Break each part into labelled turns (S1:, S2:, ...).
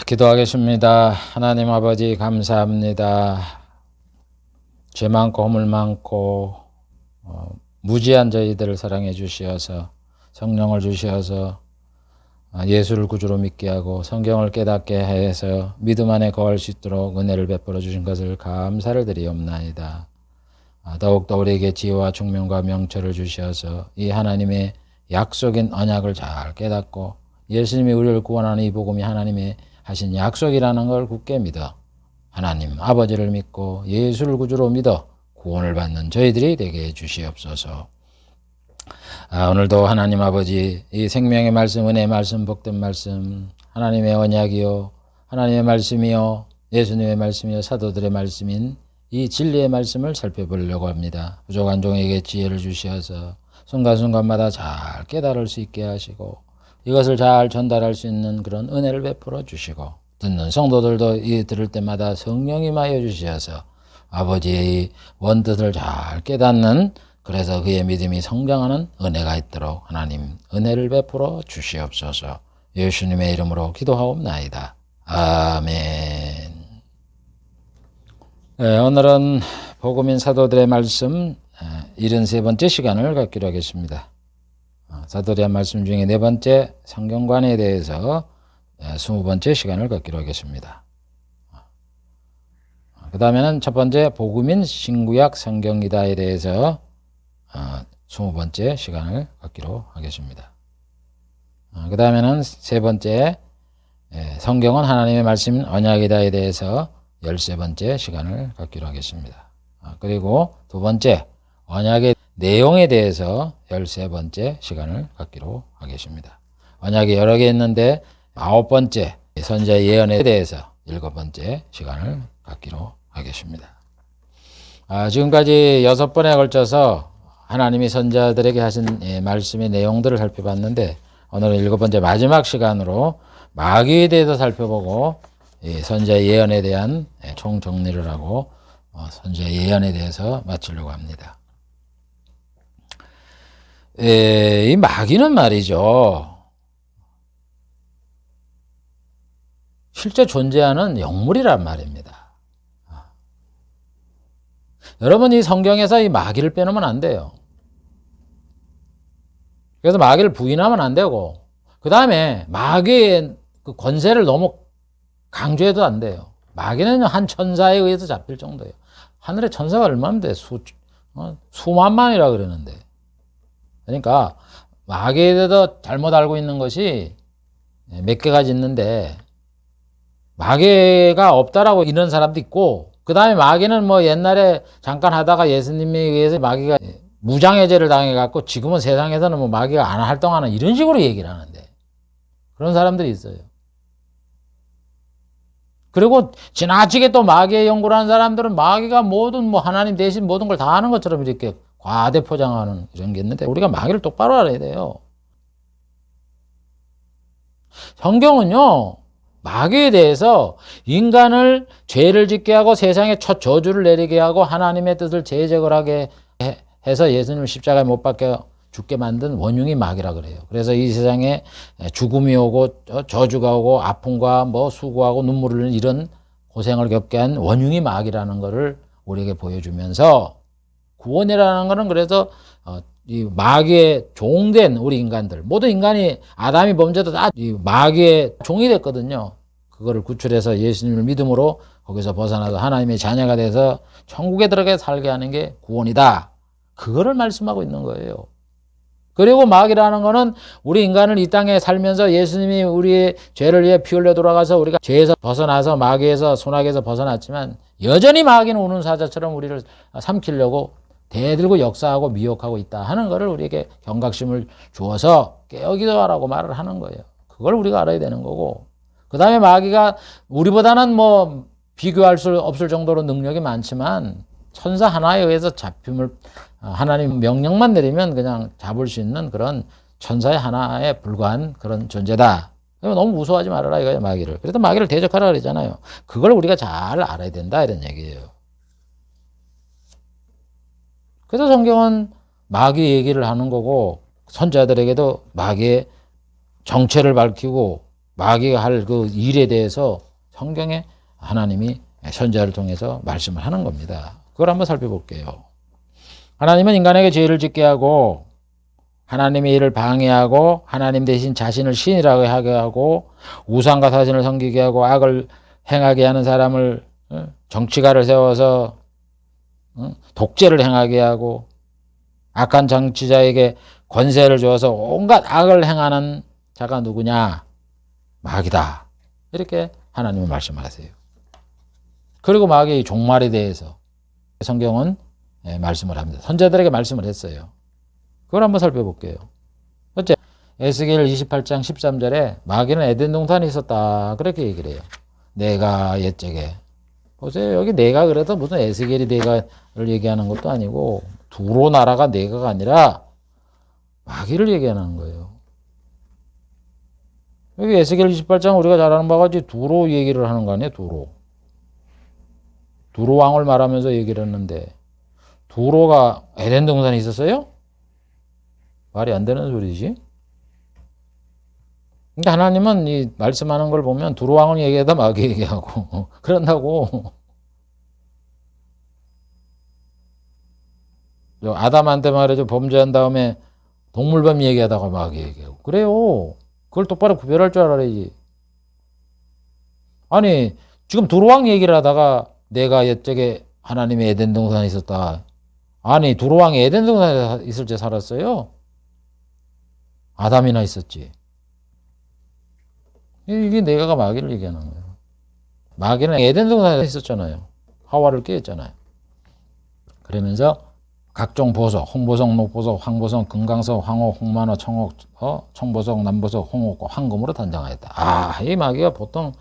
S1: 기도하겠습니다. 하나님 아버지 감사합니다. 죄 많고 허물 많고 무지한 저희들을 사랑해 주시어서 성령을 주시어서 예수를 구주로 믿게 하고 성경을 깨닫게 해서 믿음 안에 거할 수 있도록 은혜를 베풀어 주신 것을 감사를 드리옵나이다. 더욱더 우리에게 지혜와 총명과 명철을 주시어서 이 하나님의 약속인 언약을 잘 깨닫고 예수님이 우리를 구원하는 이 복음이 하나님의 하신 약속이라는 걸 굳게 믿어 하나님 아버지를 믿고 예수를 구주로 믿어 구원을 받는 저희들이 되게 해주시옵소서. 오늘도 하나님 아버지 이 생명의 말씀, 은혜의 말씀, 복된 말씀, 하나님의 언약이요 하나님의 말씀이요 예수님의 말씀이요 사도들의 말씀인 이 진리의 말씀을 살펴보려고 합니다. 부족한 종에게 지혜를 주시어서 순간순간마다 잘 깨달을 수 있게 하시고 이것을 잘 전달할 수 있는 그런 은혜를 베풀어 주시고 듣는 성도들도 이 들을 때마다 성령이 임하여 주셔서 아버지의 원뜻을 잘 깨닫는 그래서 그의 믿음이 성장하는 은혜가 있도록 하나님 은혜를 베풀어 주시옵소서. 예수님의 이름으로 기도하옵나이다. 아멘. 네, 오늘은 복음인 사도들의 말씀 73번째 시간을 갖기로 하겠습니다. 사도들의 말씀 중에 네 번째 성경관에 대해서 20번째 시간을 갖기로 하겠습니다. 그 다음에는 첫 번째 복음인 신구약 성경이다에 대해서 20번째 시간을 갖기로 하겠습니다. 그 다음에는 세 번째 성경은 하나님의 말씀인 언약이다에 대해서 13번째 시간을 갖기로 하겠습니다. 그리고 두 번째 언약의 내용에 대해서 13번째 시간을 갖기로 하겠습니다. 언약이 여러 개 있는데 9번째 선지자의 예언에 대해서 7번째 시간을 갖기로 하겠습니다. 지금까지 6번에 걸쳐서 하나님이 선지자들에게 하신 말씀의 내용들을 살펴봤는데 오늘은 7번째 마지막 시간으로 마귀에 대해서 살펴보고 선지자의 예언에 대한 총정리를 하고 선지자의 예언에 대해서 마치려고 합니다. 이 마귀는 말이죠. 실제 존재하는 영물이란 말입니다. 여러분 이 성경에서 이 마귀를 빼놓으면 안 돼요. 그래서 마귀를 부인하면 안 되고 그 다음에 마귀의 그 권세를 너무 강조해도 안 돼요. 마귀는 한 천사에 의해서 잡힐 정도예요. 하늘에 천사가 얼마인데 수만만이라 그러는데 그러니까 마귀에 대해서 잘못 알고 있는 것이 몇 개가지 있는데 마귀가 없다라고 이런 사람도 있고 그 다음에 마귀는 뭐 옛날에 잠깐 하다가 예수님에 의해서 마귀가 무장해제를 당해갖고 지금은 세상에서는 뭐 마귀가 안 활동하는 이런 식으로 얘기를 하는데 그런 사람들이 있어요. 그리고 지나치게 또 마귀의 연구를 하는 사람들은 마귀가 모든 뭐 하나님 대신 모든 걸 다 하는 것처럼 이렇게 과대 포장하는 이런 게 있는데 우리가 마귀를 똑바로 알아야 돼요. 성경은요 마귀에 대해서 인간을 죄를 짓게 하고 세상에 첫 저주를 내리게 하고 하나님의 뜻을 제적을하게 해서 예수님을 십자가에 못 박혀 죽게 만든 원흉이 마귀라 그래요. 그래서 이 세상에 죽음이 오고 저주가 오고 아픔과 뭐 수고하고 눈물을 흘리는 이런 고생을 겪게 한 원흉이 마귀라는 것을 우리에게 보여주면서 구원이라는 것은 그래서 이 마귀의 종된 우리 인간들 모든 인간이 아담이 범죄도 다 이 마귀의 종이 됐거든요. 그거를 구출해서 예수님을 믿음으로 거기서 벗어나서 하나님의 자녀가 돼서 천국에 들어가 살게 하는 게 구원이다. 그거를 말씀하고 있는 거예요. 그리고 마귀라는 거는 우리 인간을 이 땅에 살면서 예수님이 우리의 죄를 위해 피 흘려 돌아가서 우리가 죄에서 벗어나서 마귀에서 소나기에서 벗어났지만 여전히 마귀는 우는 사자처럼 우리를 삼키려고 대들고 역사하고 미혹하고 있다 하는 것을 우리에게 경각심을 주어서 깨어기도하라고 말을 하는 거예요. 그걸 우리가 알아야 되는 거고 그 다음에 마귀가 우리보다는 뭐 비교할 수 없을 정도로 능력이 많지만 천사 하나에 의해서 잡힘을 하나님 명령만 내리면 그냥 잡을 수 있는 그런 천사의 하나에 불과한 그런 존재다. 너무 무서워하지 말아라 이거예요 마귀를. 그래도 마귀를 대적하라 그러잖아요. 그걸 우리가 잘 알아야 된다 이런 얘기예요. 그래서 성경은 마귀 얘기를 하는 거고 선자들에게도 마귀의 정체를 밝히고 마귀가 할 그 일에 대해서 성경에 하나님이 선지자를 통해서 말씀을 하는 겁니다. 그걸 한번 살펴볼게요. 하나님은 인간에게 죄를 짓게 하고 하나님의 일을 방해하고 하나님 대신 자신을 신이라고 하게 하고 우상과 사신을 섬기게 하고 악을 행하게 하는 사람을 정치가를 세워서 독재를 행하게 하고 악한 정치자에게 권세를 주어서 온갖 악을 행하는 자가 누구냐? 마귀다. 이렇게 하나님은 말씀하세요. 그리고 마귀의 종말에 대해서 성경은 말씀을 합니다. 선자들에게 말씀을 했어요. 그걸 한번 살펴볼게요. 첫째, 에스겔 28장 13절에 마귀는 에덴 동산에 있었다. 그렇게 얘기를 해요. 내가 옛적에. 보세요. 여기 내가 그래도 무슨 에스겔이 내가를 얘기하는 것도 아니고 두로 나라가 내가가 아니라 마귀를 얘기하는 거예요. 여기 에스겔 28장 우리가 잘 아는 바가 두로 얘기를 하는 거 아니에요? 두로 왕을 말하면서 얘기를 했는데 두로가 에덴 동산에 있었어요? 말이 안 되는 소리지. 근데 하나님은 이 말씀하는 걸 보면 두로 왕을 얘기하다 마귀 얘기하고 그런다고. 아담한테 말이죠. 범죄한 다음에 동물범 얘기하다가 마귀 얘기하고 그래요. 그걸 똑바로 구별할 줄 알아야지. 아니 지금 두로 왕 얘기를 하다가 내가 옛적에 하나님의 에덴 동산에 있었다. 아니 두로 왕이 에덴 동산에 있을 때 살았어요? 아담이나 있었지. 이게 내가가 마귀를 얘기하는 거예요. 마귀는 에덴 동산에 있었잖아요. 하와를 깨했잖아요. 그러면서 각종 보석, 홍보석, 녹보석, 황보석, 금강석, 황옥, 홍만호, 청옥, 청보석, 남보석, 홍옥과 황금으로 단장하였다. 이 마귀가 보통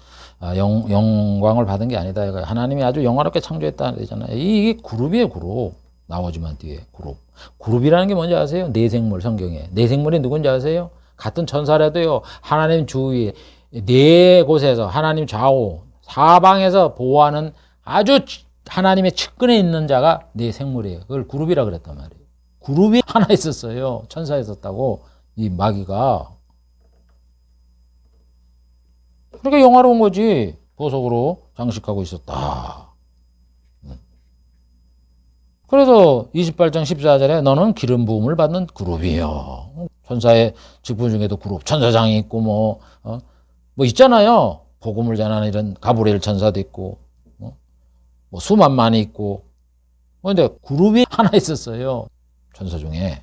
S1: 영광을 받은 게 아니다. 하나님이 아주 영화롭게 창조했다 그러잖아요. 이게 그룹이에요, 그룹. 나오지만 뒤에 그룹. 그룹이라는 게 뭔지 아세요? 내생물 성경에. 내생물이 누군지 아세요? 같은 천사라도요. 하나님 주위에 네 곳에서 하나님 좌우 사방에서 보호하는 아주 하나님의 측근에 있는 자가 네 생물이에요. 그걸 그룹이라 그랬단 말이에요. 그룹이 하나 있었어요. 천사에 있었다고. 이 마귀가. 그러니까 영화로운 거지. 보석으로 장식하고 있었다. 그래서 28장 14절에 너는 기름 부음을 받는 그룹이에요. 천사의 직분 중에도 그룹. 천사장이 있고 뭐 있잖아요. 복음을 전하는 이런 가브리엘 천사도 있고. 뭐 수만만이 있고. 근데 그룹이 하나 있었어요. 천사 중에.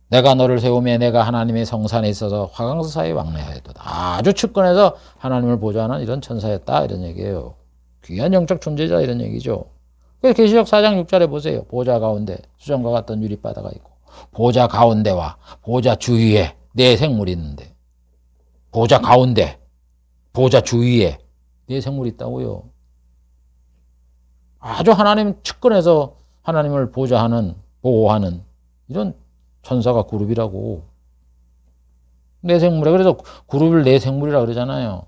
S1: 내가 너를 세우며 내가 하나님의 성산에 있어서 화강서 사이에 왕래하였도다. 아주 측근에서 하나님을 보좌하는 이런 천사였다. 이런 얘기예요. 귀한 영적 존재자 이런 얘기죠. 계시록 4장 6절에 보세요. 보좌 가운데 수정과 같던 유리바다가 있고 보좌 가운데와 보좌 주위에 네 생물이 있는데 보좌 가운데 보좌 주위에 네 생물이 있다고요. 아주 하나님 측근에서 하나님을 보좌하는 보호하는 이런 천사가 그룹이라고. 네 생물에 그래서 그룹을 네 생물이라 그러잖아요.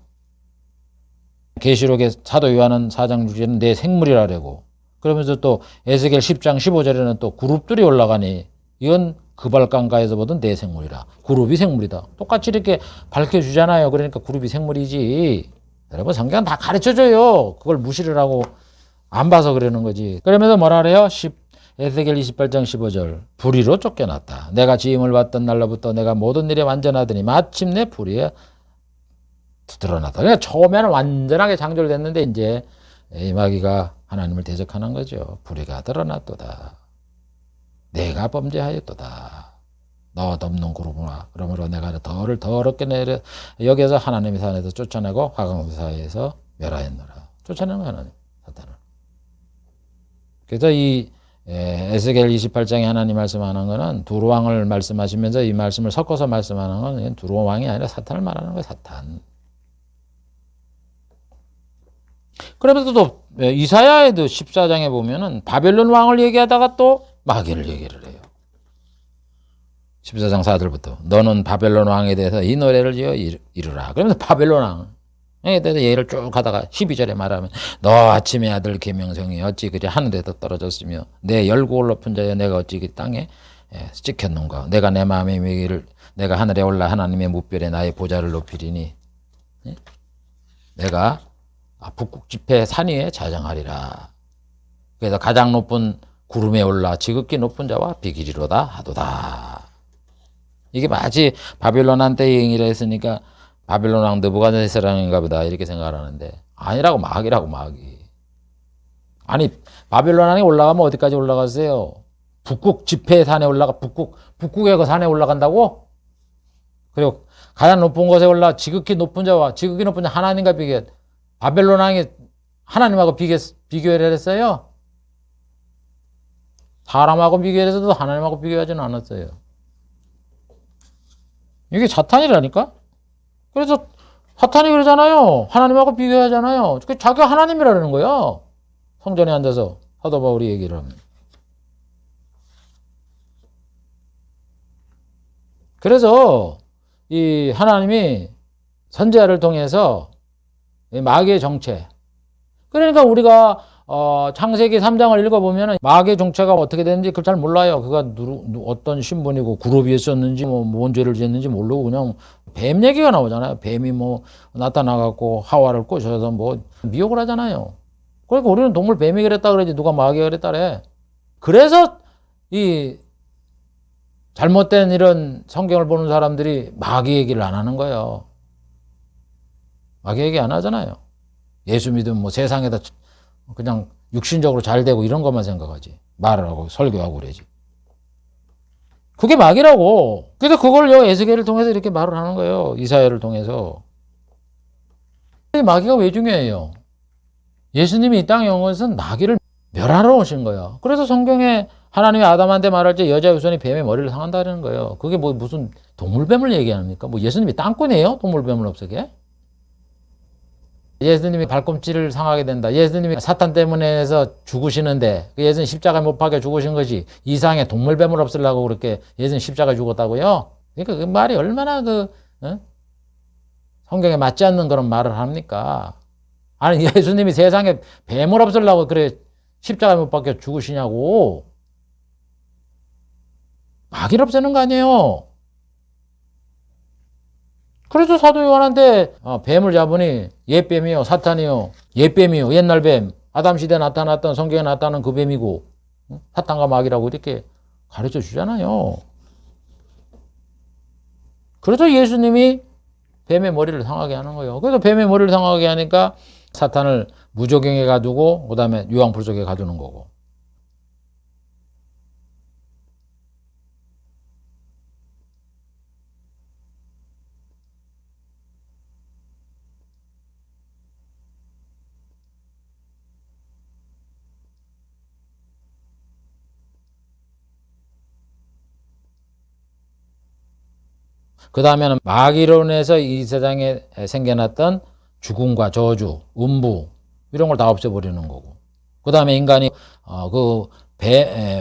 S1: 계시록의 사도 요한은 4장 6절에는 네 생물이라 그러고 그러면서 또 에스겔 10장 15절에는 또 그룹들이 올라가니 이건 그발강가에서 보던 네 생물이라. 그룹이 생물이다. 똑같이 이렇게 밝혀주잖아요. 그러니까 그룹이 생물이지. 여러분 성경은 다 가르쳐줘요. 그걸 무시를 하고 안 봐서 그러는 거지. 그러면서 뭐라 그래요? 에스겔 28장 15절 불의로 쫓겨났다. 내가 지음을 받던 날로부터 내가 모든 일에 완전하더니 마침내 불의에 드러났다. 그러니까 처음에는 완전하게 창조됐는데 이제 이 마귀가 하나님을 대적하는 거죠. 불의가 드러났도다. 내가 범죄하였도다. 너 덮는 그룹으로 그러므로 내가 너를 더럽게 내려 여기에서 하나님의 산에서 쫓아내고 화강사에서 멸하였노라. 쫓아내는 하나님 사탄을. 그래서 이 에스겔 28장에 하나님 말씀하는 거는 두로 왕을 말씀하시면서 이 말씀을 섞어서 말씀하는 건 두로 왕이 아니라 사탄을 말하는 거예요. 사탄. 그러면서 또 이사야에도 14장에 보면은 바벨론 왕을 얘기하다가 또 마귀를 얘기를 해요. 14장 4절부터 너는 바벨론 왕에 대해서 이 노래를 지어 이르라. 그러면서 바벨론 왕에 대해서 예를 쭉 하다가 12절에 말하면 너 아침의 아들 계명성이 어찌 그리 하늘에서 떨어졌으며 내 열국을 높은 자여 내가 어찌 그 땅에 찍혔는가. 내가 내 마음의 위기를 내가 하늘에 올라 하나님의 무별에 나의 보좌를 높이리니 내가 북극 지폐 산 위에 자정하리라. 그래서 가장 높은 구름에 올라 지극히 높은 자와 비기리로다 하도다. 이게 마치 바빌론 한때 여행이라 했으니까 바빌론 왕 느부갓네살인가 보다 이렇게 생각을 하는데 아니라고. 마귀라고. 마귀. 아니 바빌론 왕이 올라가면 어디까지 올라갔어요? 북극 지폐 산에 올라가. 북극의 그 산에 올라간다고? 그리고 가장 높은 곳에 올라 지극히 높은 자와 지극히 높은 자 하나님과 비교. 바벨론 왕이 하나님하고 비교를 했어요? 사람하고 비교해서도 하나님하고 비교하지는 않았어요. 이게 사탄이라니까? 그래서 사탄이 그러잖아요. 하나님하고 비교하잖아요. 자기가 하나님이라는 거야. 성전에 앉아서 사도 바울이 얘기를 하면. 그래서 이 하나님이 선지자를 통해서 마귀의 정체. 그러니까 우리가 창세기 3장을 읽어보면 마귀의 정체가 어떻게 되는지 그걸 잘 몰라요. 그가 어떤 신분이고 그룹이 있었는지 뭔 죄를 지었는지 모르고 그냥 뱀 얘기가 나오잖아요. 뱀이 나타나갖고 하와를 꼬셔서 미혹을 하잖아요. 그러니까 우리는 동물 뱀이 그랬다 그러지 누가 마귀가 그랬다래. 그래서 이 잘못된 이런 성경을 보는 사람들이 마귀 얘기를 안 하는 거예요. 마귀 얘기 안 하잖아요. 예수 믿으면 세상에다 그냥 육신적으로 잘 되고 이런 것만 생각하지. 말을 하고 설교하고 그러지. 그게 마귀라고. 그래서 그걸 에스겔을 통해서 이렇게 말을 하는 거예요. 이사야를 통해서. 마귀가 왜 중요해요? 예수님이 이 땅에 온 것은 마귀를 멸하러 오신 거예요. 그래서 성경에 하나님이 아담한테 말할 때 여자의 후손이 뱀의 머리를 상한다는 거예요. 그게 무슨 동물뱀을 얘기합니까? 예수님이 땅꾼이에요? 동물뱀을 없애게? 예수님이 발꿈치를 상하게 된다. 예수님이 사탄 때문에 해서 죽으시는데 예수님 십자가에 못 박혀 죽으신 것이 이상의 동물뱀을 없애려고 그렇게 예수님 십자가에 죽었다고요? 그러니까 그 말이 얼마나 성경에 맞지 않는 그런 말을 합니까? 아니 예수님이 세상에 뱀을 없애려고 그래 십자가에 못 박혀 죽으시냐고. 마귀를 없애는 거 아니에요. 그래서 사도 요한한테 뱀을 잡으니 옛뱀이요 사탄이요 옛뱀이요 옛날 뱀 아담 시대에 나타났던 성경에 나타난 그 뱀이고 사탄과 마귀라고 이렇게 가르쳐 주잖아요. 그래서 예수님이 뱀의 머리를 상하게 하는 거예요. 그래서 뱀의 머리를 상하게 하니까 사탄을 무조경에 가두고 그 다음에 유황불 속에 가두는 거고. 그 다음에는 마귀론에서 이 세상에 생겨났던 죽음과 저주, 음부 이런 걸 다 없애버리는 거고. 그 다음에 인간이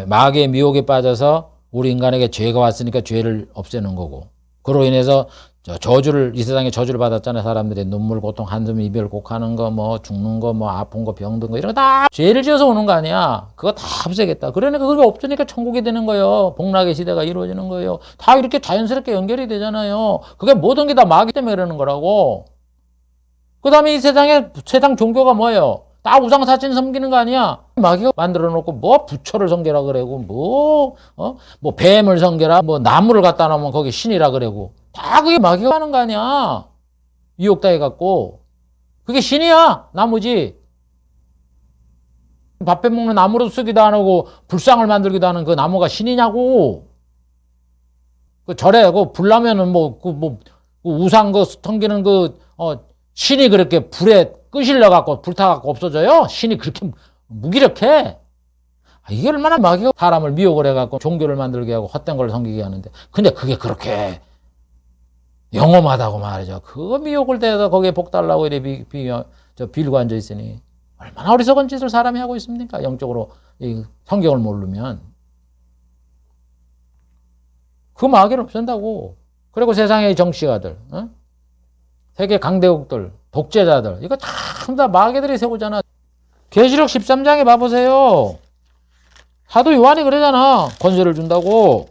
S1: 마귀의 미혹에 빠져서 우리 인간에게 죄가 왔으니까 죄를 없애는 거고. 그로 인해서 이 세상에 저주를 받았잖아요. 사람들이 눈물, 고통, 한숨, 이별, 곡하는 거, 죽는 거, 아픈 거, 병든 거, 이런 거 다 죄를 지어서 오는 거 아니야. 그거 다 없애겠다. 그러니까 그게 없으니까 천국이 되는 거예요. 복락의 시대가 이루어지는 거예요. 다 이렇게 자연스럽게 연결이 되잖아요. 그게 모든 게 다 마귀 때문에 그러는 거라고. 그 다음에 이 세상 종교가 뭐예요? 다 우상사진 섬기는 거 아니야? 마귀가 만들어 놓고 부처를 섬기라 그러고 뱀을 섬기라 나무를 갖다 놓으면 거기 신이라 그러고 다 그게 마귀가 하는 거 아니야? 유혹당해 갖고 그게 신이야 나무지. 밥 해먹는 나무로 쓰기도 안 하고 불상을 만들기도 하는 그 나무가 신이냐고. 그 절에 불 나면은 우상 섬기는 신이 그렇게 불에 끄실려 갖고 불타갖고 없어져요? 신이 그렇게 무기력해? 이게 얼마나 마귀가 사람을 미혹을 해갖고 종교를 만들게 하고 헛된 걸 섬기게 하는데 근데 그게 그렇게 영험하다고 말이죠. 그거 미혹을 대해서 거기에 복 달라고 이래 빌고 앉아 있으니 얼마나 어리석은 짓을 사람이 하고 있습니까? 영적으로 이 성경을 모르면. 그 마귀를 없앤다고. 그리고 세상의 정치가들, 세계 강대국들, 독재자들 이거 다 마귀들이 세우잖아. 계시록 13장에 봐보세요. 사도 요한이 그러잖아. 권세를 준다고.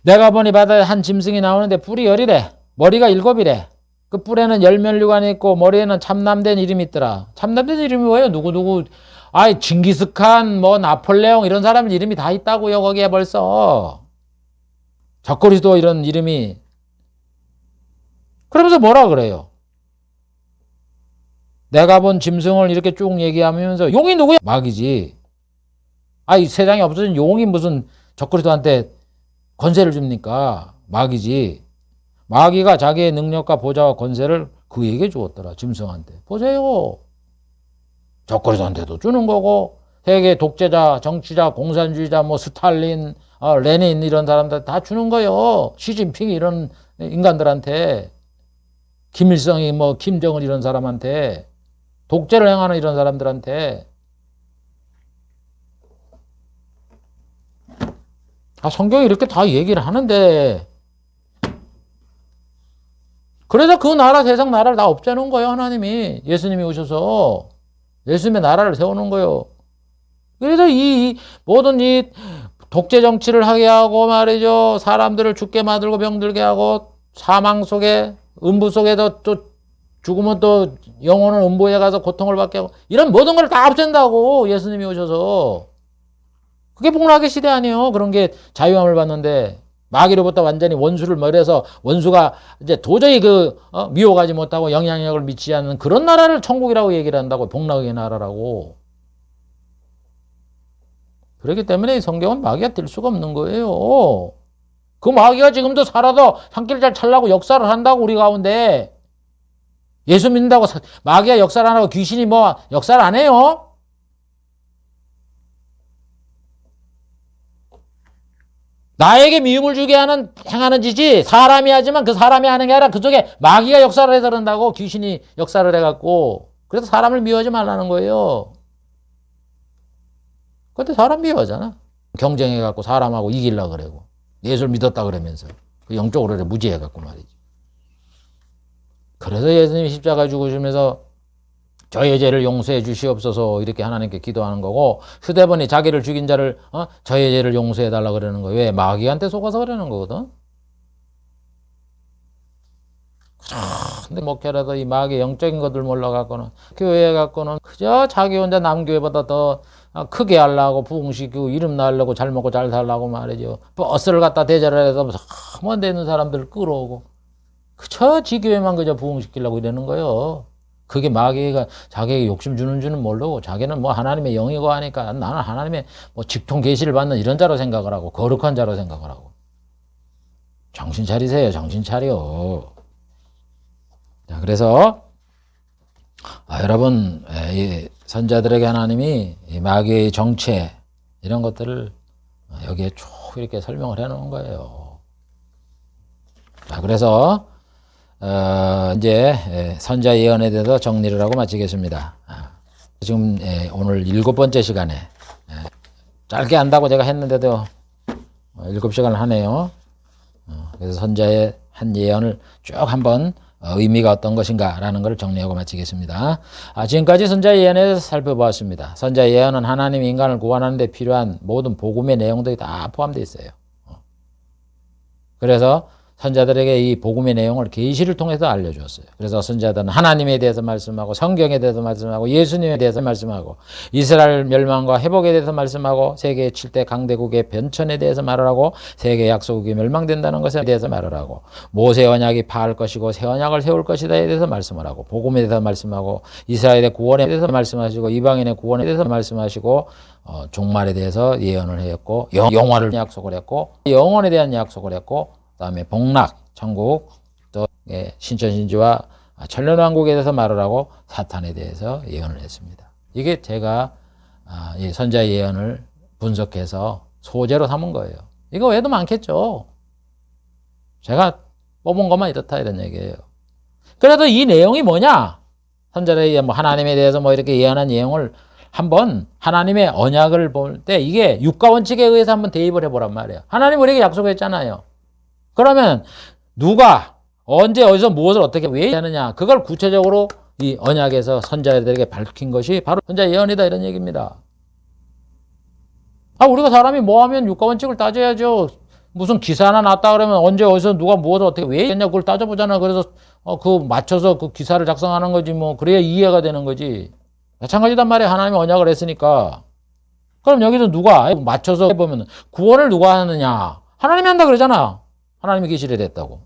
S1: 내가 보니 바다에 한 짐승이 나오는데 뿔이 열이래. 머리가 7이래. 그 뿔에는 열면류관이 있고 머리에는 참남된 이름이 있더라. 참남된 이름이 뭐예요? 누구누구. 아이, 징기스칸, 뭐 나폴레옹 이런 사람 이름이 다 있다고요. 거기에 벌써. 적그리스도 이런 이름이. 그러면서 뭐라 그래요? 내가 본 짐승을 이렇게 쭉 얘기하면서 용이 누구야? 마귀지. 이 세상에 없어진 용이 무슨 적그리스도한테 권세를 줍니까? 마귀지. 마귀가 자기의 능력과 보좌와 권세를 그에게 주었더라. 짐승한테. 보세요. 적그리스도한테도 주는 거고 세계 독재자, 정치자, 공산주의자, 뭐 스탈린, 레닌 이런 사람들 다 주는 거요. 시진핑 이런 인간들한테, 김일성이 뭐 김정은 이런 사람한테, 독재를 행하는 이런 사람들한테. 성경이 이렇게 다 얘기를 하는데, 그래서 그 나라, 세상 나라를 다 없애놓은 거예요. 하나님이. 예수님이 오셔서 예수님의 나라를 세우는 거예요. 그래서 이 모든 이 독재 정치를 하게 하고 말이죠. 사람들을 죽게 만들고 병들게 하고 사망 속에, 음부 속에도 또 죽으면 또 영혼은 음부에 가서 고통을 받게 하고 이런 모든 걸 다 없앤다고 예수님이 오셔서. 그게 복락의 시대 아니에요. 그런 게 자유함을 받는데 마귀로부터 완전히 원수를 멀어서 원수가 이제 도저히 미워가지 못하고 영향력을 미치지 않는 그런 나라를 천국이라고 얘기를 한다고. 복락의 나라라고. 그렇기 때문에 이 성경은 마귀가 될 수가 없는 거예요. 그 마귀가 지금도 살아도 산길 잘 찰라고 역사를 한다고 우리 가운데. 예수 믿는다고 마귀가 역사를 안 하고 귀신이 뭐 역사를 안 해요? 나에게 미움을 주게 하는 행하는 짓이 사람이 하지만 그 사람이 하는 게 아니라 그쪽에 마귀가 역사를 해서 그런다고. 귀신이 역사를 해갖고. 그래서 사람을 미워하지 말라는 거예요. 근데 사람 미워하잖아. 경쟁해갖고 사람하고 이기려고 그러고. 예수를 믿었다 그러면서. 영적으로 그래 무지해갖고 말이지. 그래서 예수님이 십자가 죽으시면서 저의 죄를 용서해 주시옵소서 이렇게 하나님께 기도하는 거고, 스데반이 자기를 죽인 자를 저의 죄를 용서해 달라고 그러는 거예요. 왜? 마귀한테 속아서 그러는 거거든. 근데 목회라도 이 마귀의 영적인 것들 몰라갖고는 교회에 갖고는 그저 자기 혼자 남교회보다 더 크게 하려고 부흥시키고 이름 날려고 잘 먹고 잘 살라고 말이죠. 버스를 갖다 대절을 해서 먼 데 있는 사람들 끌어오고 그저 지교회만 그저 부흥시키려고 이러는 거예요. 그게 마귀가 자기에게 욕심 주는 줄은 모르고 자기는 뭐 하나님의 영이고 하니까 나는 하나님의 뭐 직통 계시를 받는 이런 자로 생각을 하고 거룩한 자로 생각을 하고. 정신 차리세요. 정신 차려. 자, 그래서 여러분, 이 선자들에게 하나님이 이 마귀의 정체 이런 것들을 여기에 쭉 이렇게 설명을 해놓은 거예요. 자, 그래서 이제 선자 예언에 대해서 정리를 하고 마치겠습니다. 지금 오늘 7번째 시간에 짧게 한다고 제가 했는데도 7시간을 하네요. 그래서 선자의 한 예언을 쭉 한번 의미가 어떤 것인가 라는 것을 정리하고 마치겠습니다. 지금까지 선자 예언에 대해서 살펴보았습니다. 선자 예언은 하나님이 인간을 구원하는 데 필요한 모든 복음의 내용들이 다 포함되어 있어요. 그래서 선자들에게 이 복음의 내용을 계시를 통해서 알려주었어요. 그래서 선자들은 하나님에 대해서 말씀하고 성경에 대해서 말씀하고 예수님에 대해서 말씀하고 이스라엘 멸망과 회복에 대해서 말씀하고 세계 7대 강대국의 변천에 대해서 말을 하고 세계 약소국이 멸망된다는 것에 대해서 말을 하고 모세 언약이 파할 것이고 새 언약을 세울 것이다에 대해서 말씀을 하고 복음에 대해서 말씀하고 이스라엘의 구원에 대해서 말씀하시고 이방인의 구원에 대해서 말씀하시고 종말에 대해서 예언을 했고 영화를 약속을 했고 영원에 대한 약속을 했고 그다음에 복락, 천국, 또 신천신지와 천년왕국에 대해서 말을 하고 사탄에 대해서 예언을 했습니다. 이게 제가 이 선자 예언을 분석해서 소재로 삼은 거예요. 이거 외에도 많겠죠. 제가 뽑은 것만 이렇다 이런 얘기예요. 그래도 이 내용이 뭐냐? 선자들이 뭐 하나님에 대해서 뭐 이렇게 예언한 내용을 한번 하나님의 언약을 볼 때 이게 육가 원칙에 의해서 한번 대입을 해보란 말이에요. 하나님 우리에게 약속했잖아요. 그러면 누가 언제 어디서 무엇을 어떻게 왜 하느냐 그걸 구체적으로 이 언약에서 선자들에게 밝힌 것이 바로 선자 예언이다 이런 얘기입니다. 우리가 사람이 뭐 하면 육가 원칙을 따져야죠. 무슨 기사 하나 났다 그러면 언제 어디서 누가 무엇을 어떻게 왜 했냐 그걸 따져보잖아. 그래서 그 맞춰서 그 기사를 작성하는 거지 뭐. 그래야 이해가 되는 거지. 마찬가지단 말이야. 하나님이 언약을 했으니까. 그럼 여기서 누가 맞춰서 해보면 구원을 누가 하느냐? 하나님이 한다 그러잖아. 하나님이 계시래 됐다고.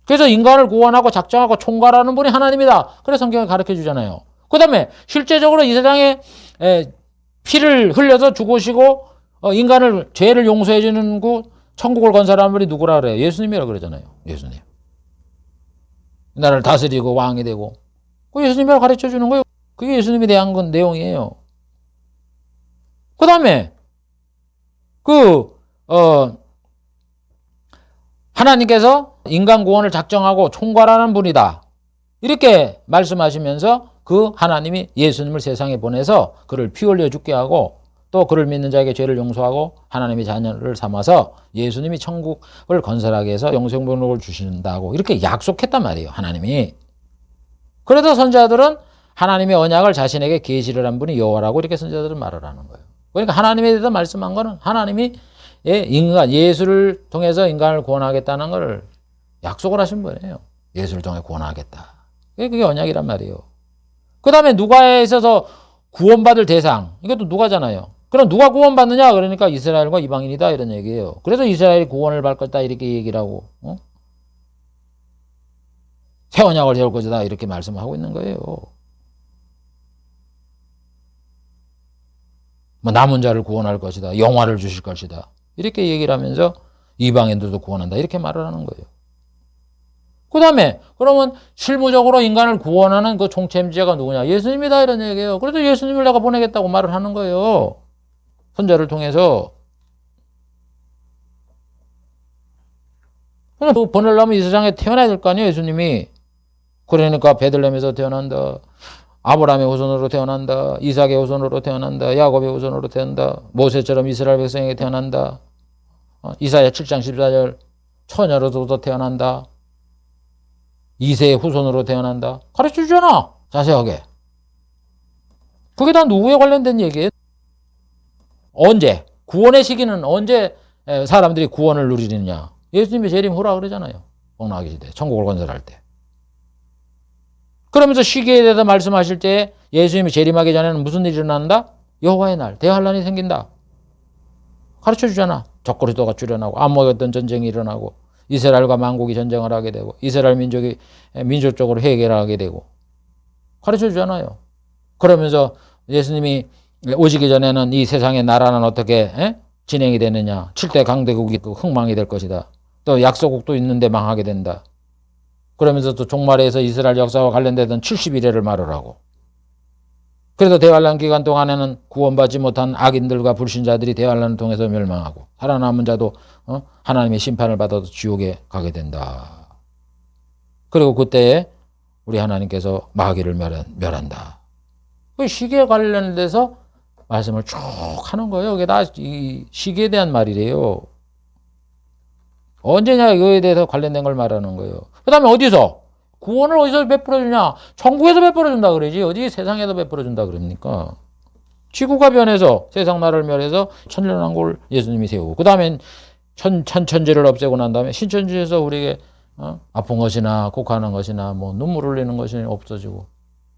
S1: 그래서 인간을 구원하고 작정하고 총괄하는 분이 하나님이다. 그래 성경에 가르쳐 주잖아요. 그 다음에 실제적으로 이 세상에 피를 흘려서 죽으시고 인간을 죄를 용서해 주는 그 천국을 건설하는 분이 누구라 그래요? 예수님이라 그러잖아요. 예수님. 나를 다스리고 왕이 되고. 그 예수님이라고 가르쳐 주는 거예요. 그게 예수님에 대한 건 내용이에요. 그 다음에 하나님께서 인간 구원을 작정하고 총괄하는 분이다. 이렇게 말씀하시면서 그 하나님이 예수님을 세상에 보내서 그를 피 흘려 죽게 하고 또 그를 믿는 자에게 죄를 용서하고 하나님의 자녀를 삼아서 예수님이 천국을 건설하게 해서 영생복을 주신다고 이렇게 약속했단 말이에요. 하나님이. 그래도 선지자들은 하나님의 언약을 자신에게 계시를 한 분이 여호와라고 이렇게 선지자들은 말을 하는 거예요. 그러니까 하나님에 대해서 말씀한 거는 하나님이 예수를 통해서 인간을 구원하겠다는 걸 약속을 하신 분이에요. 예수를 통해 구원하겠다. 그게 언약이란 말이에요. 그 다음에 누가에 있어서 구원받을 대상. 이것도 누가잖아요. 그럼 누가 구원받느냐? 그러니까 이스라엘과 이방인이다. 이런 얘기예요. 그래서 이스라엘이 구원을 받을 것이다. 이렇게 얘기를 하고, 새 언약을 세울 것이다. 이렇게 말씀하고 있는 거예요. 뭐 남은 자를 구원할 것이다. 영화를 주실 것이다. 이렇게 얘기를 하면서 이방인들도 구원한다. 이렇게 말을 하는 거예요. 그 다음에 그러면 실무적으로 인간을 구원하는 그 총체임자가 누구냐? 예수님이다 이런 얘기예요. 그래서 예수님을 내가 보내겠다고 말을 하는 거예요. 선자를 통해서. 그 보내려면 이 세상에 태어나야 될 거 아니에요, 예수님이. 그러니까 베들레헴에서 태어난다. 아브라함의 후손으로 태어난다. 이삭의 후손으로 태어난다. 야곱의 후손으로 태어난다. 모세처럼 이스라엘 백성에게 태어난다. 이사야 7장 14절 처녀로도 태어난다. 이세의 후손으로 태어난다. 가르쳐 주잖아. 자세하게. 그게 다 누구에 관련된 얘기예요? 언제? 구원의 시기는 언제 사람들이 구원을 누리느냐? 예수님이 재림 후라 그러잖아요. 복락의 시대. 천국을 건설할 때. 그러면서 시기에 대해서 말씀하실 때 예수님이 재림하기 전에는 무슨 일이 일어난다? 여호와의 날, 대환란이 생긴다. 가르쳐 주잖아. 적그리스도가 출현하고 암흑의 전쟁이 일어나고 이스라엘과 만국이 전쟁을 하게 되고 이스라엘 민족이 민족적으로 회개를 하게 되고 가르쳐 주잖아요. 그러면서 예수님이 오시기 전에는 이 세상의 나라는 어떻게 진행이 되느냐. 7대 강대국이 흥망이 될 것이다. 또 약소국도 있는데 망하게 된다. 그러면서 또 종말에서 이스라엘 역사와 관련되던 70일회를 말을 하고 그래서 대환란 기간 동안에는 구원받지 못한 악인들과 불신자들이 대환란을 통해서 멸망하고 살아남은 자도 하나님의 심판을 받아도 지옥에 가게 된다. 그리고 그때에 우리 하나님께서 마귀를 멸한다. 그 시기에 관련돼서 말씀을 쭉 하는 거예요. 이게 다 이 시기에 대한 말이래요. 언제냐 이거에 대해서 관련된 걸 말하는 거예요. 그 다음에 어디서? 구원을 어디서 베풀어주냐? 천국에서 베풀어준다 그러지. 어디 세상에서 베풀어준다 그럽니까? 지구가 변해서 세상 나라를 멸해서 천년왕국을 예수님이 세우고 그 다음에 천지를 없애고 난 다음에 신천지에서 우리에게 아픈 것이나 곡하는 것이나 뭐 눈물 흘리는 것이 없어지고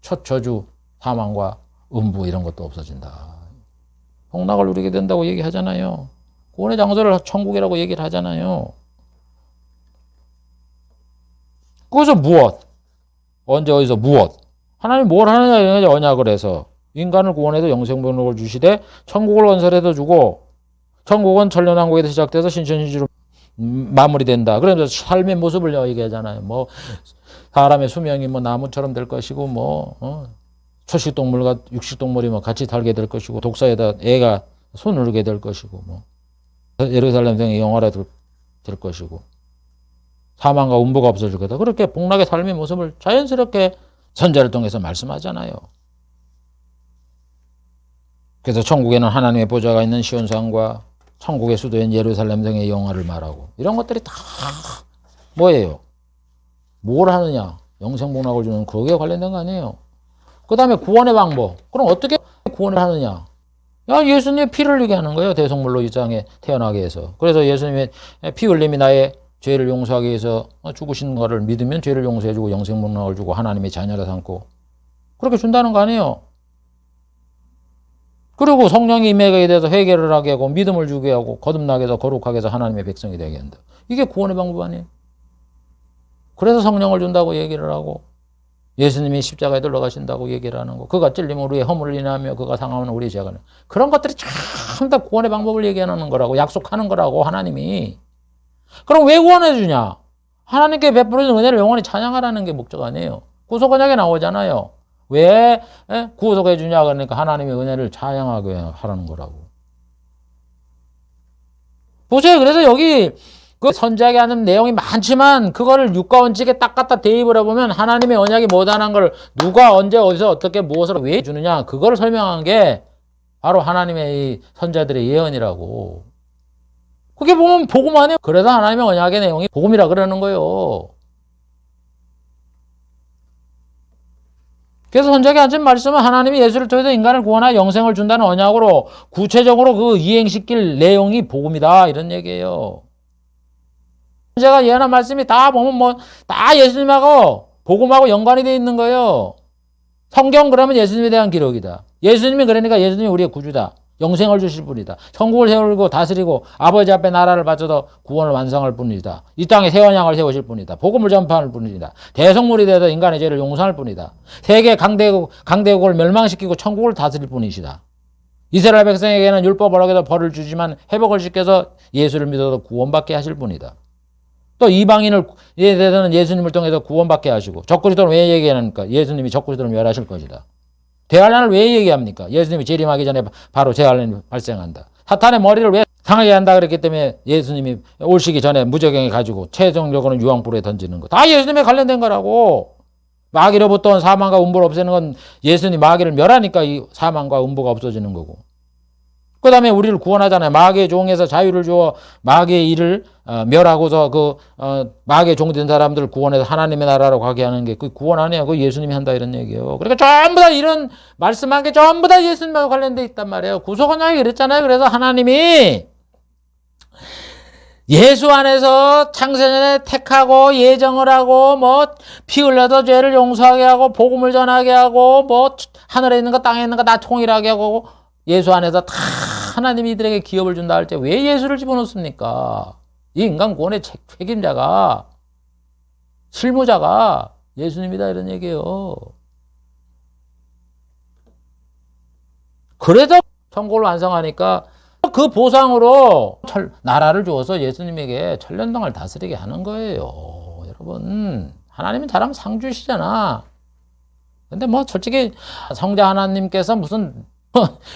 S1: 첫 저주 사망과 음부 이런 것도 없어진다. 복락을 누리게 된다고 얘기하잖아요. 구원의 장소를 천국이라고 얘기를 하잖아요. 거기서 무엇? 언제 어디서 무엇? 하나님이 뭘 하느냐 언약을 해서 인간을 구원해서 영생복을 주시되 천국을 건설해서 주고 천국은 천년왕국에서 시작돼서 신천지로 마무리된다. 그러면서 삶의 모습을 얘기하잖아요. 뭐 사람의 수명이 뭐 나무처럼 될 것이고 뭐 초식동물과 육식동물이 뭐 같이 살게 될 것이고 독사에다 애가 손을게 될 것이고 뭐 예루살렘 성이 영화로 될 것이고 사망과 음부가 없어질 거다. 그렇게 복락의 삶의 모습을 자연스럽게 선자를 통해서 말씀하잖아요. 그래서 천국에는 하나님의 보좌가 있는 시온산과 천국의 수도인 예루살렘 성의 영화를 말하고 이런 것들이 다 뭐예요? 뭘 하느냐? 영생복락을 주는 거기에 관련된 거 아니에요. 그 다음에 구원의 방법. 그럼 어떻게 구원을 하느냐? 야, 예수님의 피를 흘리게 하는 거예요. 대성물로 이 땅에 태어나게 해서. 그래서 예수님의 피 흘림이 나의 죄를 용서하기 위해서 죽으신 거를 믿으면 죄를 용서해주고 영생문학을 주고 하나님의 자녀라 삼고 그렇게 준다는 거 아니에요. 그리고 성령이 임하게 돼서 회개를 하게 하고 믿음을 주게 하고 거듭나게 해서 거룩하게 해서 하나님의 백성이 되게 한다. 이게 구원의 방법 아니에요. 그래서 성령을 준다고 얘기를 하고 예수님이 십자가에 들어가신다고 얘기를 하는 거. 그가 찔리면 우리의 허물을 인하며 그가 상하면 우리의 죄가 는 그런 것들이 전부 다 구원의 방법을 얘기하는 거라고 약속하는 거라고 하나님이. 그럼 왜 구원해 주냐? 하나님께 베풀어준 은혜를 영원히 찬양하라는 게 목적 아니에요. 구속 언약에 나오잖아요. 왜 구속해 주냐? 그러니까 하나님의 은혜를 찬양하게 하라는 거라고. 보세요. 그래서 여기 그 선지자에게 하는 내용이 많지만 그거를 육과 원칙에 딱 갖다 대입을 해보면 하나님의 언약이 못하는 걸 누가 언제 어디서 어떻게 무엇을 왜 주느냐 그거를 설명한 게 바로 하나님의 이 선지자들의 예언이라고. 그게 보면 복음 아니에요. 그래서 하나님의 언약의 내용이 복음이라 그러는 거예요. 그래서 선지자에게 하신 말씀은 하나님이 예수를 통해서 인간을 구원하여 영생을 준다는 언약으로 구체적으로 그 이행시킬 내용이 복음이다 이런 얘기예요. 제가 예언한 말씀이 다 보면 다 예수님하고 복음하고 연관이 되어 있는 거예요. 성경 그러면 예수님에 대한 기록이다. 예수님이 그러니까 예수님이 우리의 구주다. 영생을 주실 분이다. 천국을 세우고 다스리고 아버지 앞에 나라를 바쳐서 구원을 완성할 분이다. 이 땅에 새 언약을 세우실 분이다. 복음을 전파할 분이다. 대성물이 되어서 인간의 죄를 용서할 분이다. 세계 강대국을 멸망시키고 천국을 다스릴 분이시다. 이스라엘 백성에게는 율법을 어겨서 벌을 주지만 회복을 시켜서 예수를 믿어서 구원받게 하실 분이다. 또 이방인을 에 대해서는 예수님을 통해서 구원받게 하시고 적그리스도는 왜 얘기하니까 예수님이 적그리스도를 멸하실 것이다. 대환란을 왜 얘기합니까? 예수님이 재림하기 전에 바로 재환란이 발생한다. 사탄의 머리를 왜 상하게 한다 그랬기 때문에 예수님이 오시기 전에 무저경에 가지고 최종적으로는 유황불에 던지는 거. 다 예수님에 관련된 거라고. 마귀로부터 사망과 음부를 없애는 건 예수님이 마귀를 멸하니까 이 사망과 음부가 없어지는 거고. 그 다음에 우리를 구원하잖아요. 마귀의 종에서 자유를 주어 마귀의 일을 멸하고서 마귀의 종된 사람들을 구원해서 하나님의 나라로 가게 하는 게 그 구원 아니에요. 그 예수님이 한다 이런 얘기예요. 그러니까 전부 다 이런 말씀한 게 전부 다 예수님하고 관련돼 있단 말이에요. 구속언약이 그랬잖아요. 그래서 하나님이 예수 안에서 창세전에 택하고 예정을 하고 피 흘려서 죄를 용서하게 하고 복음을 전하게 하고 하늘에 있는 거 땅에 있는 거 다 통일하게 하고 예수 안에서 다 하나님이 이들에게 기업을 준다 할 때 왜 예수를 집어넣습니까? 이 인간 구원의 책임자가 실무자가 예수님이다 이런 얘기예요. 그래서 천국을 완성하니까 그 보상으로 나라를 주어서 예수님에게 천년동안 다스리게 하는 거예요. 여러분 하나님은 잘하면 상 주시잖아. 근데 솔직히 성자 하나님께서 무슨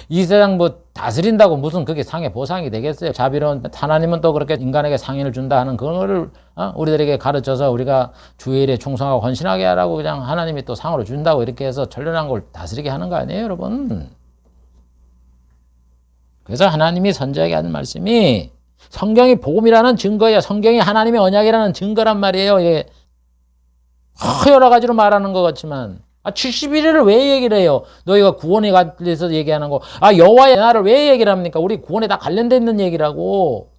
S1: 이 세상 다스린다고 무슨 그게 상의 보상이 되겠어요. 자비로운 하나님은 또 그렇게 인간에게 상인을 준다 하는 그거를 우리들에게 가르쳐서 우리가 주일에 충성하고 헌신하게 하라고 그냥 하나님이 또 상으로 준다고 이렇게 해서 천년한 걸 다스리게 하는 거 아니에요, 여러분? 그래서 하나님이 선지자에게 하는 말씀이 성경이 복음이라는 증거예요. 성경이 하나님의 언약이라는 증거란 말이에요. 이게 여러 가지로 말하는 것 같지만 71일을 왜 얘기를 해요? 너희가 구원에 관해서 얘기하는 거. 여호와의 날을 왜 얘기를 합니까? 우리 구원에 다 관련돼 있는 얘기라고.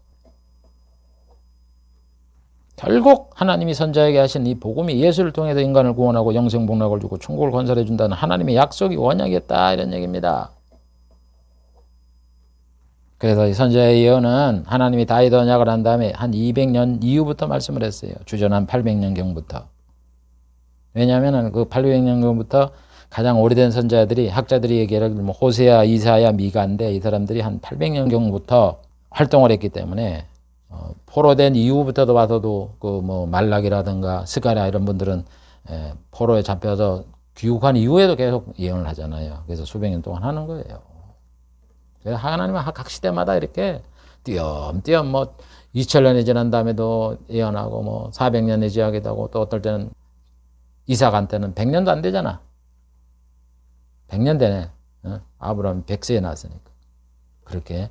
S1: 결국 하나님이 선지자에게 하신 이 복음이 예수를 통해서 인간을 구원하고 영생 복락을 주고 천국을 건설해 준다는 하나님의 약속이 언약이었다 이런 얘기입니다. 그래서 이 선지자의 예언은 하나님이 다윗 언약을 한 다음에 한 200년 이후부터 말씀을 했어요. 주전 한 800년경부터. 왜냐하면 그 800년경부터 가장 오래된 선지자들이 학자들이 얘기하기를 호세아, 이사야, 미가인데 이 사람들이 한 800년경부터 활동을 했기 때문에 포로된 이후부터도 와서도 말락이라든가 스가랴 이런 분들은 포로에 잡혀서 귀국한 이후에도 계속 예언을 하잖아요. 그래서 수백 년 동안 하는 거예요. 그래서 하나님은 각 시대마다 이렇게 띄엄띄엄 2000년이 지난 다음에도 예언하고 400년이 지나기도 하고 또 어떨 때는 이삭한테는 100년도 안 되잖아. 100년 되네. 아브라함 100세에 낳았으니까. 그렇게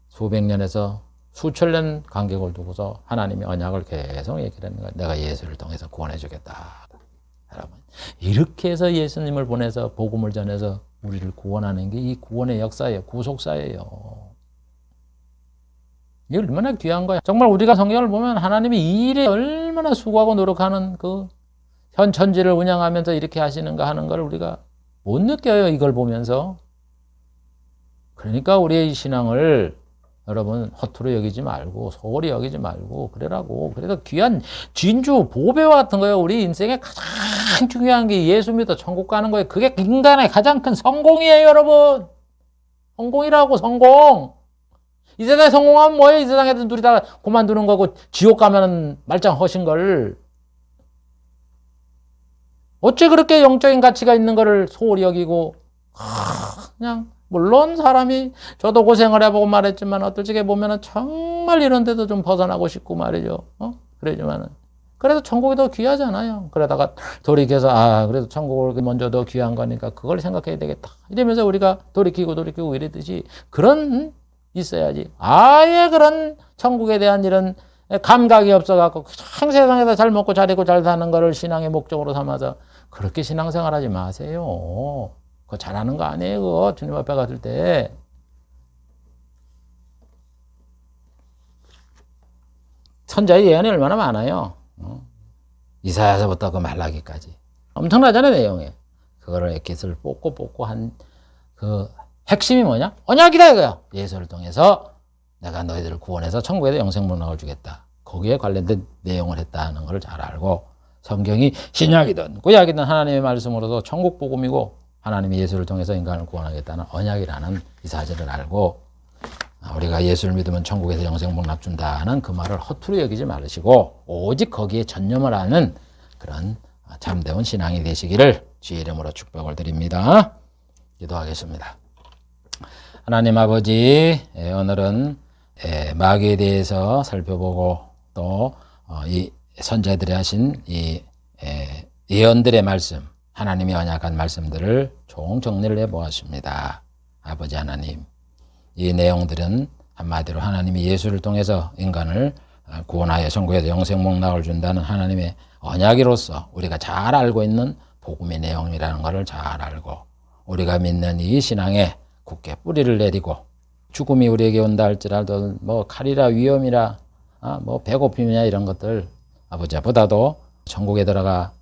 S1: 수백 년에서 수천 년 간격을 두고서 하나님이 언약을 계속 얘기를 하는 거야. 내가 예수를 통해서 구원해 주겠다. 여러분 이렇게 해서 예수님을 보내서 복음을 전해서 우리를 구원하는 게 이 구원의 역사예요. 구속사예요. 이게 얼마나 귀한 거야. 정말 우리가 성경을 보면 하나님이 이 일에 얼마나 수고하고 노력하는 그 현 천지를 운영하면서 이렇게 하시는가 하는 걸 우리가 못 느껴요. 이걸 보면서. 그러니까 우리의 이 신앙을 여러분 허투루 여기지 말고 소홀히 여기지 말고 그래라고. 그래서 귀한 진주 보배와 같은 거예요. 우리 인생에 가장 중요한 게 예수 믿어 천국 가는 거예요. 그게 인간의 가장 큰 성공이에요, 여러분. 성공이라고, 성공. 이 세상에 성공하면 뭐예요? 이 세상에서 둘이 다 그만두는 거고 지옥 가면은 말짱 허신 걸. 어째 그렇게 영적인 가치가 있는 거를 소홀히 여기고 그냥 물론 사람이 저도 고생을 해보고 말했지만 어떨 적에 보면은 정말 이런 데도 좀 벗어나고 싶고 말이죠. 그러지만은 그래도 천국이 더 귀하잖아요. 그러다가 돌이켜서 그래도 천국을 먼저 더 귀한 거니까 그걸 생각해야 되겠다. 이러면서 우리가 돌이키고 이랬듯이 그런 있어야지. 아예 그런 천국에 대한 이런 감각이 없어갖고 그냥 세상에서 잘 먹고 잘 입고 잘 사는 거를 신앙의 목적으로 삼아서 그렇게 신앙생활하지 마세요. 그거 잘하는 거 아니에요. 그거 주님 앞에 갔을 때. 선자의 예언이 얼마나 많아요. 이사야서부터 그 말라기까지. 엄청나잖아요, 내용이. 그거를 엑깃을 뽑고 한 그 핵심이 뭐냐? 언약이다 이거야. 예수를 통해서 내가 너희들을 구원해서 천국에서 영생문학을 주겠다. 거기에 관련된 내용을 했다는 걸 잘 알고 성경이 신약이든 구약이든 하나님의 말씀으로서 천국 복음이고 하나님이 예수를 통해서 인간을 구원하겠다는 언약이라는 이 사실을 알고 우리가 예수를 믿으면 천국에서 영생복락 준다는 그 말을 허투루 여기지 말으시고 오직 거기에 전념을 하는 그런 참되운 신앙이 되시기를 주의 이름으로 축복을 드립니다. 기도하겠습니다. 하나님 아버지, 오늘은 마귀에 대해서 살펴보고 또 이 선자들이 하신 이 예언들의 말씀, 하나님이 언약한 말씀들을 총정리를 해보았습니다. 아버지 하나님, 이 내용들은 한마디로 하나님이 예수를 통해서 인간을 구원하여 천국에서 영생복락을 준다는 하나님의 언약으로서 우리가 잘 알고 있는 복음의 내용이라는 것을 잘 알고 우리가 믿는 이 신앙에 굳게 뿌리를 내리고 죽음이 우리에게 온다 할지라도 뭐 칼이라 위험이라 뭐 배고픔이냐 이런 것들 아버지보다도 천국에 들어가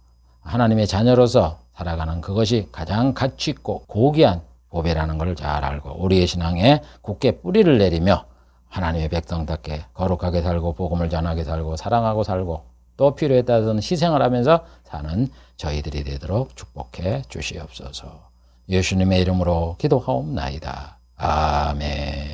S1: 하나님의 자녀로서 살아가는 그것이 가장 가치 있고 고귀한 보배라는 걸 잘 알고 우리의 신앙에 굳게 뿌리를 내리며 하나님의 백성답게 거룩하게 살고 복음을 전하게 살고 사랑하고 살고 또 필요에 따라서는 희생을 하면서 사는 저희들이 되도록 축복해 주시옵소서. 예수님의 이름으로 기도하옵나이다. 아멘.